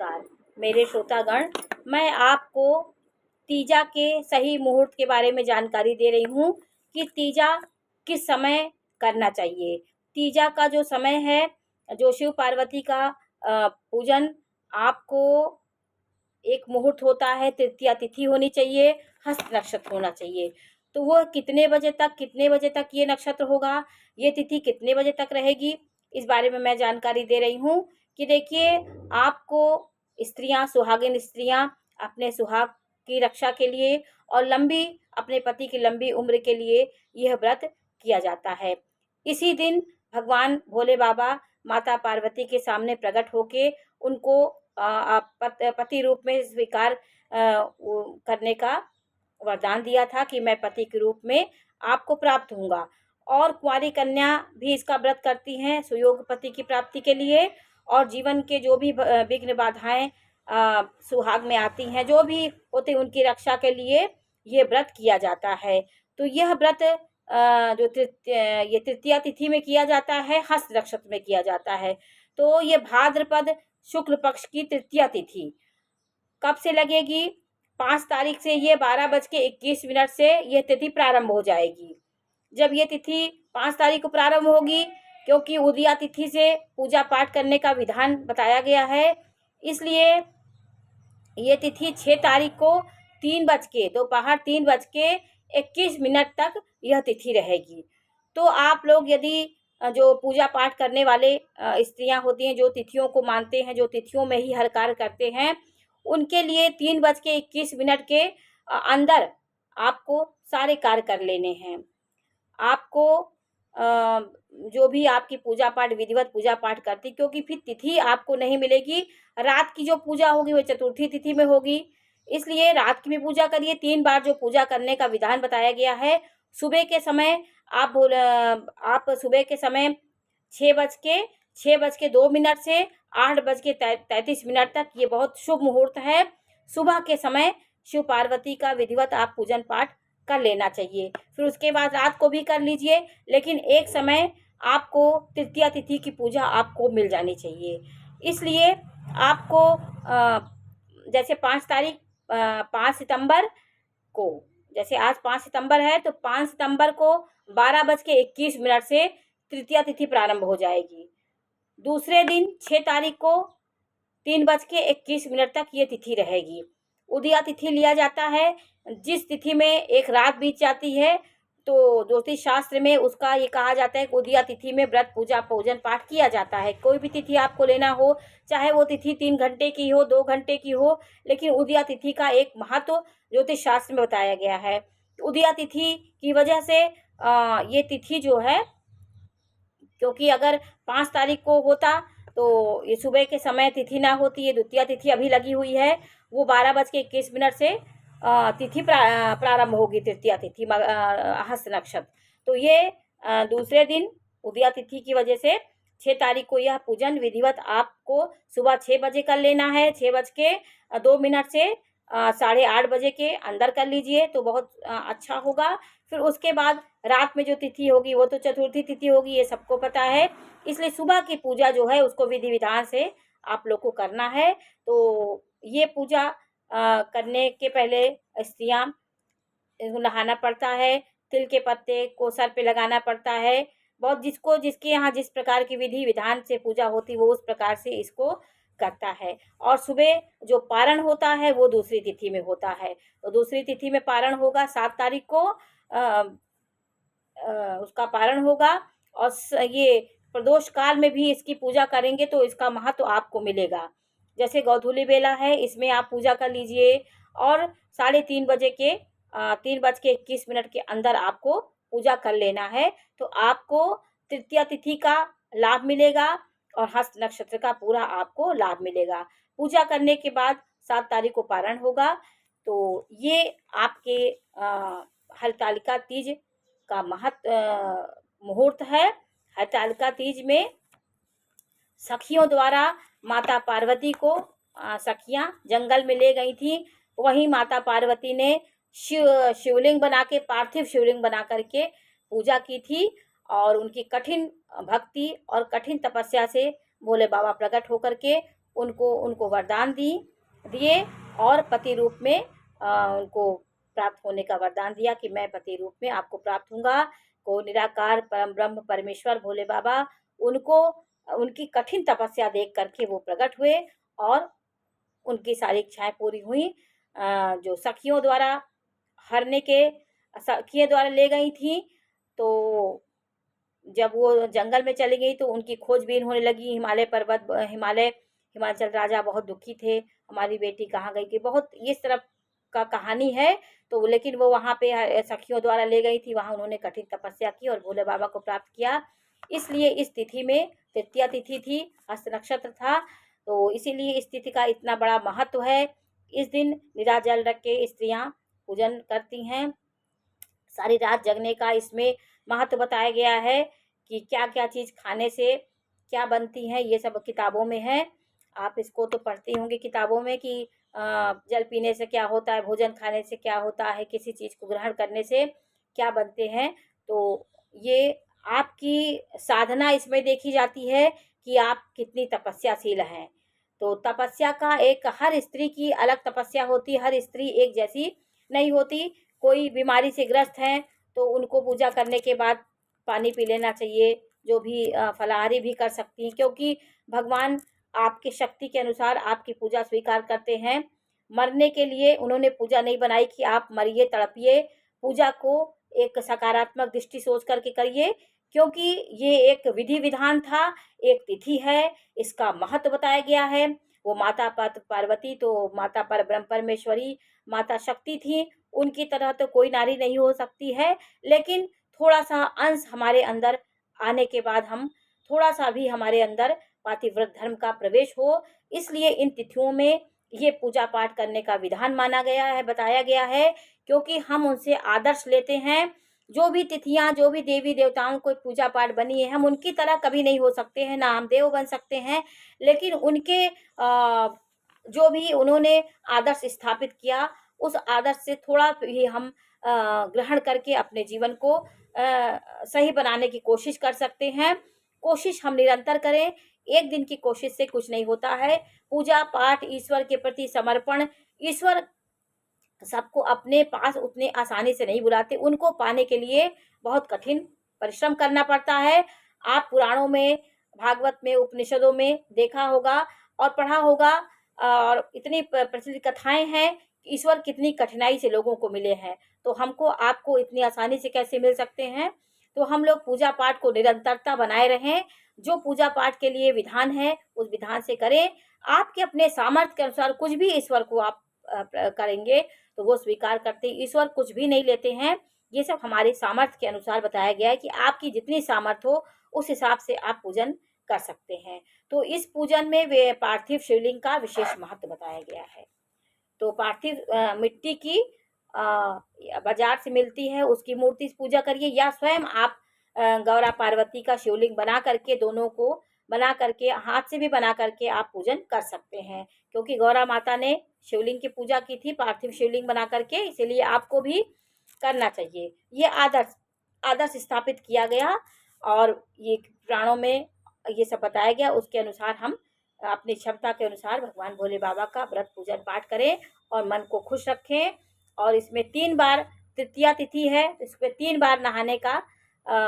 नमस्कार मेरे श्रोतागण। मैं आपको तीजा के सही मुहूर्त के बारे में जानकारी दे रही हूँ कि तीजा किस समय करना चाहिए। तीजा का जो समय है, जो शिव पार्वती का पूजन, आपको एक मुहूर्त होता है, तृतीया तिथि होनी चाहिए, हस्त नक्षत्र होना चाहिए। तो वो कितने बजे तक ये नक्षत्र होगा, ये तिथि कितने बजे तक रहेगी, इस बारे में मैं जानकारी दे रही हूँ कि देखिए, आपको स्त्रियां, सुहागिन स्त्रियां अपने सुहाग की रक्षा के लिए और अपने पति की लंबी उम्र के लिए यह व्रत किया जाता है। इसी दिन भगवान भोले बाबा माता पार्वती के सामने प्रकट होके उनको पति रूप में स्वीकार करने का वरदान दिया था कि मैं पति के रूप में आपको प्राप्त होऊंगा। और कुंवारी कन्या भी इसका व्रत करती हैं सुयोग पति की प्राप्ति के लिए। और जीवन के जो भी विघ्न बाधाएं सुहाग में आती हैं, जो भी होते उनकी रक्षा के लिए ये व्रत किया जाता है। तो यह व्रत जो ये तृतीया तिथि में किया जाता है, हस्त नक्षत्र में किया जाता है। तो ये भाद्रपद शुक्ल पक्ष की तृतीया तिथि कब से लगेगी? 5 तारीख से ये 12:21 से यह तिथि प्रारंभ हो जाएगी। जब ये तिथि 5 तारीख को प्रारंभ होगी, क्योंकि उदया तिथि से पूजा पाठ करने का विधान बताया गया है, इसलिए ये तिथि 6 तारीख को दोपहर 3:21 तक यह तिथि रहेगी। तो आप लोग यदि जो पूजा पाठ करने वाले स्त्रियां होती हैं, जो तिथियों को मानते हैं, जो तिथियों में ही हर कार्य करते हैं, उनके लिए 3:21 के अंदर आपको सारे कार्य कर लेने हैं। आपको जो भी आपकी पूजा पाठ विधिवत पूजा पाठ करती, क्योंकि फिर तिथि आपको नहीं मिलेगी। रात की जो पूजा होगी वो चतुर्थी तिथि में होगी, इसलिए रात की भी पूजा करिए। 3 बार जो पूजा करने का विधान बताया गया है। सुबह के समय आप सुबह के समय 6:02 से 8:33 तक ये बहुत शुभ मुहूर्त है। सुबह के समय शिव पार्वती का विधिवत आप पूजन पाठ कर लेना चाहिए। फिर उसके बाद रात को भी कर लीजिए, लेकिन एक समय आपको तृतीया तिथि की पूजा आपको मिल जानी चाहिए। इसलिए आपको जैसे 5 सितंबर को, जैसे आज 5 सितंबर है, तो 5 सितंबर को 12:21 से तृतीया तिथि प्रारंभ हो जाएगी। दूसरे दिन 6 तारीख को 3:21 तक ये तिथि रहेगी। उदया तिथि लिया जाता है। जिस तिथि में एक रात बीत जाती है, तो ज्योतिष शास्त्र में उसका ये कहा जाता है कि उदया तिथि में व्रत पूजा पूजन पाठ किया जाता है। कोई भी तिथि आपको लेना हो, चाहे वो तिथि 3 घंटे की हो, 2 घंटे की हो, लेकिन उदया तिथि का एक महत्व ज्योतिष शास्त्र में बताया गया है। उदया तिथि की वजह से ये तिथि जो है, क्योंकि अगर 5 तारीख को होता तो ये सुबह के समय तिथि ना होती। ये द्वितीया तिथि अभी लगी हुई है, वो 12:21 से तिथि प्रारंभ होगी, तृतीया तिथि हस्त नक्षत्र। तो ये दूसरे दिन उदया तिथि की वजह से 6 तारीख को यह पूजन विधिवत आपको सुबह 6 बजे कर लेना है। 6:02 से 8:30 बजे के अंदर कर लीजिए तो बहुत अच्छा होगा। फिर उसके बाद रात में जो तिथि होगी वो तो चतुर्थी तिथि होगी, ये सबको पता है। इसलिए सुबह की पूजा जो है उसको विधि विधान से आप लोग को करना है। तो ये पूजा करने के पहले स्त्रियां नहाना पड़ता है, तिल के पत्ते को सर पे लगाना पड़ता है। बहुत जिसके यहाँ जिस प्रकार की विधि विधान से पूजा होती वो उस प्रकार से इसको करता है। और सुबह जो पारण होता है वो दूसरी तिथि में होता है। तो दूसरी तिथि में पारण होगा 7 तारीख को उसका पारण होगा। और ये प्रदोष काल में भी इसकी पूजा करेंगे तो इसका महत्व आपको मिलेगा। जैसे गोधूली बेला है, इसमें आप पूजा कर लीजिए और 3:30 बजे के 3:21 के अंदर आपको पूजा कर लेना है। तो आपको तृतीया तिथि का लाभ मिलेगा और हस्त नक्षत्र का पूरा आपको लाभ मिलेगा। पूजा करने के बाद 7 तारीख को पारण होगा। तो ये आपके हरतालिका तीज का मुहूर्त है। हरतालिका तीज में सखियों द्वारा माता पार्वती को सखियां जंगल में ले गई थी। वहीं माता पार्वती ने शिवलिंग बना के, पार्थिव शिवलिंग बना करके पूजा की थी। और उनकी कठिन भक्ति और कठिन तपस्या से भोले बाबा प्रकट होकर के उनको वरदान दिए और पति रूप में उनको प्राप्त होने का वरदान दिया कि मैं पति रूप में आपको प्राप्त होऊंगा। को निराकार परम ब्रह्म परमेश्वर भोले बाबा उनको उनकी कठिन तपस्या देख करके वो प्रकट हुए और उनकी सारी इच्छाएं पूरी हुई। जो सखियों द्वारा सखियों द्वारा ले गई थी, तो जब वो जंगल में चली गई तो उनकी खोजबीन होने लगी। हिमाचल राजा बहुत दुखी थे, हमारी बेटी कहाँ गई, कि बहुत इस तरह का कहानी है। तो लेकिन वो वहाँ पे सखियों द्वारा ले गई थी, वहाँ उन्होंने कठिन तपस्या की और भोले बाबा को प्राप्त किया। इसलिए इस तिथि में तृतीया तिथि थी, हस्त नक्षत्र था, तो इसीलिए इस तिथि का इतना बड़ा महत्व है। इस दिन निराजल रख के स्त्रियां पूजन करती हैं। सारी रात जगने का इसमें महत्व बताया गया है कि क्या क्या चीज़ खाने से क्या बनती हैं, ये सब किताबों में है। आप इसको तो पढ़ती होंगी किताबों में कि जल पीने से क्या होता है, भोजन खाने से क्या होता है, किसी चीज़ को ग्रहण करने से क्या बनते हैं। तो ये आपकी साधना इसमें देखी जाती है कि आप कितनी तपस्याशील हैं। तो तपस्या का एक हर स्त्री की अलग तपस्या होती है, हर स्त्री एक जैसी नहीं होती। कोई बीमारी से ग्रस्त हैं तो उनको पूजा करने के बाद पानी पी लेना चाहिए, जो भी फलाहारी भी कर सकती हैं, क्योंकि भगवान आपकी शक्ति के अनुसार आपकी पूजा स्वीकार करते हैं। मरने के लिए उन्होंने पूजा नहीं बनाई कि आप मरिए तड़पिए। पूजा को एक सकारात्मक दृष्टि सोच करके करिए, क्योंकि ये एक विधि विधान था, एक तिथि है, इसका महत्व बताया गया है। वो माता पार्वती तो माता पर ब्रह्म परमेश्वरी माता शक्ति थी, उनकी तरह तो कोई नारी नहीं हो सकती है। लेकिन थोड़ा सा अंश हमारे अंदर आने के बाद हम थोड़ा सा भी हमारे अंदर पातिव्रत धर्म का प्रवेश हो, इसलिए इन तिथियों में ये पूजा पाठ करने का विधान माना गया है, बताया गया है, क्योंकि हम उनसे आदर्श लेते हैं। जो भी तिथियां, जो भी देवी देवताओं को पूजा पाठ बनी है, हम उनकी तरह कभी नहीं हो सकते हैं, ना हम देव बन सकते हैं, लेकिन उनके जो भी उन्होंने आदर्श स्थापित किया, उस आदर्श से थोड़ा भी हम ग्रहण करके अपने जीवन को सही बनाने की कोशिश कर सकते हैं। कोशिश हम निरंतर करें, एक दिन की कोशिश से कुछ नहीं होता है। पूजा पाठ, ईश्वर के प्रति समर्पण, ईश्वर सबको अपने पास उतने आसानी से नहीं बुलाते, उनको पाने के लिए बहुत कठिन परिश्रम करना पड़ता है। आप पुराणों में, भागवत में, उपनिषदों में देखा होगा और पढ़ा होगा, और इतनी प्रचलित कथाएं हैं कि ईश्वर कितनी कठिनाई से लोगों को मिले हैं, तो हमको आपको इतनी आसानी से कैसे मिल सकते हैं। तो हम लोग पूजा पाठ को निरंतरता बनाए रहें, जो पूजा पाठ के लिए विधान है उस विधान से करें। आपके अपने सामर्थ्य के अनुसार कुछ भी ईश्वर को आप करेंगे तो वो स्वीकार करते हैं। ईश्वर कुछ भी नहीं लेते हैं, ये सब हमारे सामर्थ्य के अनुसार बताया गया है कि आपकी जितनी सामर्थ्य हो उस हिसाब से आप पूजन कर सकते हैं। तो इस पूजन में वे पार्थिव शिवलिंग का विशेष महत्व बताया गया है। तो पार्थिव मिट्टी की बाजार से मिलती है, उसकी मूर्ति से पूजा करिए, या स्वयं आप गौरा पार्वती का शिवलिंग बना करके, दोनों को बना करके, हाथ से भी बना करके आप पूजन कर सकते हैं, क्योंकि गौरा माता ने शिवलिंग की पूजा की थी पार्थिव शिवलिंग बना करके, इसीलिए आपको भी करना चाहिए। ये आदर्श स्थापित किया गया और ये पुराणों में ये सब बताया गया, उसके अनुसार हम अपनी क्षमता के अनुसार भगवान भोले बाबा का व्रत पूजन पाठ करें और मन को खुश रखें। और इसमें 3 बार, तृतीया तिथि है, इसमें 3 बार नहाने का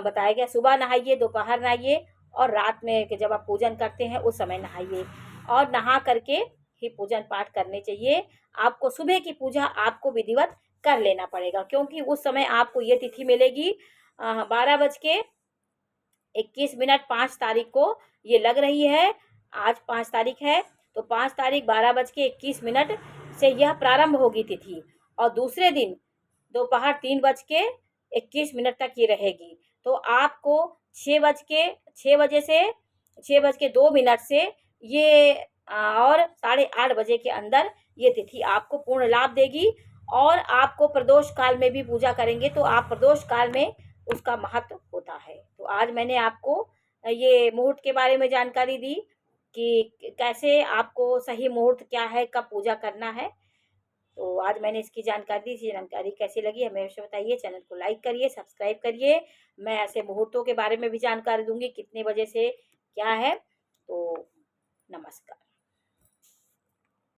बताया गया। सुबह नहाइए, दोपहर नहाइए और रात में कि जब आप पूजन करते हैं उस समय नहाइए, और नहा करके ही पूजन पाठ करने चाहिए। आपको सुबह की पूजा आपको विधिवत कर लेना पड़ेगा, क्योंकि उस समय आपको ये तिथि मिलेगी 12:21 5 तारीख को ये लग रही है। आज 5 तारीख है, तो 5 तारीख 12:21 से यह प्रारंभ होगी तिथि, और दूसरे दिन दोपहर 3:21 तक ये रहेगी। तो आपको 6:02 से ये और 8:30 के अंदर ये तिथि आपको पूर्ण लाभ देगी। और आपको प्रदोष काल में भी पूजा करेंगे तो आप प्रदोष काल में उसका महत्व होता है। तो आज मैंने आपको ये मुहूर्त के बारे में जानकारी दी कि कैसे आपको सही मुहूर्त क्या है, कब पूजा करना है। तो आज मैंने इसकी जानकारी दी। जानकारी कैसी लगी हमें अवश्य बताइए। चैनल को लाइक करिए, सब्सक्राइब करिए। मैं ऐसे मुहूर्तों के बारे में भी जानकारी दूंगी, कितने बजे से क्या है। तो नमस्कार।